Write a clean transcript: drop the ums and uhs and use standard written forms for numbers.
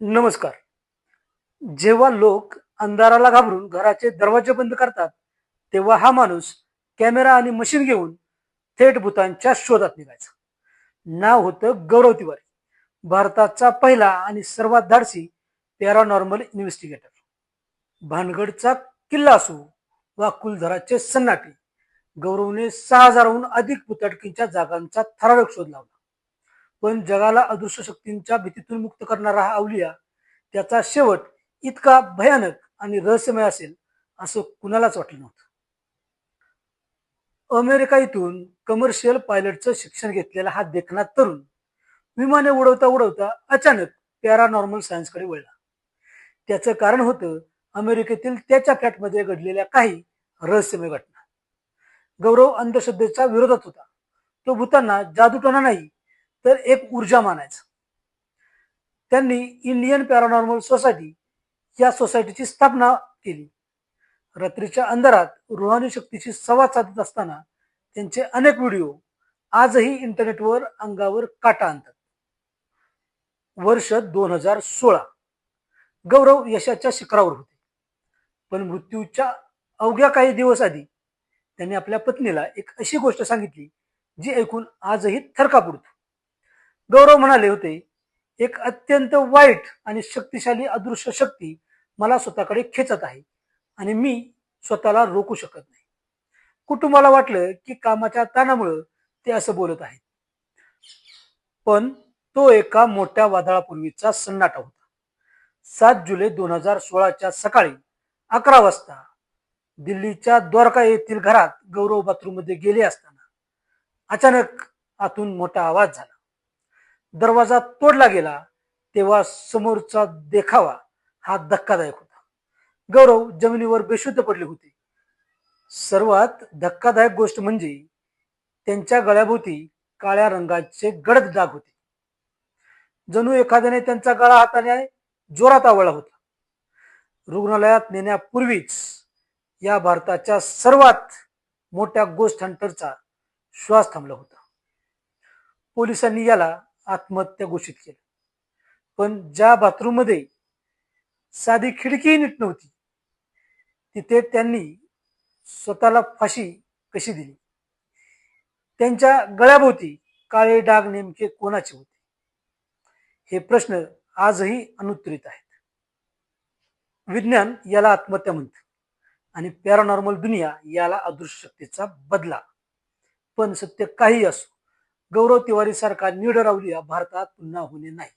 नमस्कार. जेव्हा लोक अंधाराला घाबरून घराचे दरवाजे बंद करतात, तेव्हा हा माणूस कॅमेरा आणि मशीन घेऊन थेट भूतांच्या शोधात निघायचा. नाव होतं गौरव तिवारी. भारताचा पहिला आणि सर्वात धाडसी पॅरानॉर्मल इन्व्हेस्टिगेटर. भानगडचा किल्ला असो वा कुलधराचे सन्नाटे, गौरवने 6,000हून अधिक भूताटकींच्या जागांचा थरारक शोध लावला. पण जगाला अदृश्य शक्तींच्या भीतीतून मुक्त करणारा हा अवलिया, त्याचा शेवट इतका भयानक आणि रहस्यमय असेल असं कुणालाच वाटलं नव्हतं. अमेरिका इथून कमर्शियल पायलटचं शिक्षण घेतलेला हा देखणा तरुण विमाने उडवता उडवता अचानक पॅरानॉर्मल सायन्सकडे वळला. त्याचं कारण होतं अमेरिकेतील त्याच्या फ्लॅटमध्ये घडलेल्या काही रहस्यमय घटना. गौरव अंधश्रद्धेच्या विरोधात होता. तो भूतांना जादूटोणा नाही, तर एक ऊर्जा मानायचा. त्यांनी इंडियन पॅरानॉर्मल सोसायटी या सोसायटीची स्थापना केली. रात्रीच्या अंधारात रूहानी शक्तीशी संवाद साधत असताना त्यांचे अनेक व्हिडिओ आजही इंटरनेटवर अंगावर काटा आणतात. वर्ष 2016. गौरव यशाच्या शिखरावर होते. पण मृत्यूच्या अवघ्या काही दिवस आधी त्यांनी आपल्या पत्नीला एक अशी गोष्ट सांगितली जी ऐकून आजही थरकाप उडतो. गौरव म्हणाले होते, एक अत्यंत वाईट आणि शक्तिशाली अदृश्य शक्ती मला स्वतःकडे खेचत आहे आणि मी स्वतःला रोखू शकत नाही. कुटुंबाला वाटलं की कामाच्या ताणामुळे ते असं बोलत आहेत. पण तो एका मोठ्या वादळापूर्वीचा सन्नाटा होता. 7 जुलै 2016च्या सकाळी 11 वाजता दिल्लीच्या द्वारका येथील घरात गौरव बाथरूम मध्ये गेले असताना अचानक आतून मोठा आवाज झाला. दरवाजा तोडला गेला तेव्हा समोरचा देखावा हा धक्कादायक होता. गौरव जमिनीवर बेशुद्ध पडले होते. सर्वात धक्कादायक गोष्ट म्हणजे त्यांच्या गळ्याभोवती काळ्या रंगाचे गडद डाग होते. जणू एखाद्याने त्यांचा गळा हाताने जोरात आवळला होता. रुग्णालयात नेण्यापूर्वीच या भारताच्या सर्वात मोठ्या गोस्ट हंटरचा श्वास थांबला होता. पोलिसांनी याला आत्महत्या घोषित केलं. पण ज्या बाथरूम मध्ये साधी खिडकी नीट नव्हती, तिथे त्यांनी स्वतःला फाशी कशी दिली? त्यांच्या गळ्याभोवती काळे डाग नेमके कोणाचे होते? हे प्रश्न आजही अनुत्तरित आहेत. विज्ञान याला आत्महत्या म्हणतं आणि पॅरानॉर्मल दुनिया याला अदृश्य शक्तीचा बदला. पण सत्य काही असो, गौरव तिवारी सारखा निडर अवलिया भारतात पुन्हा होणे नाही.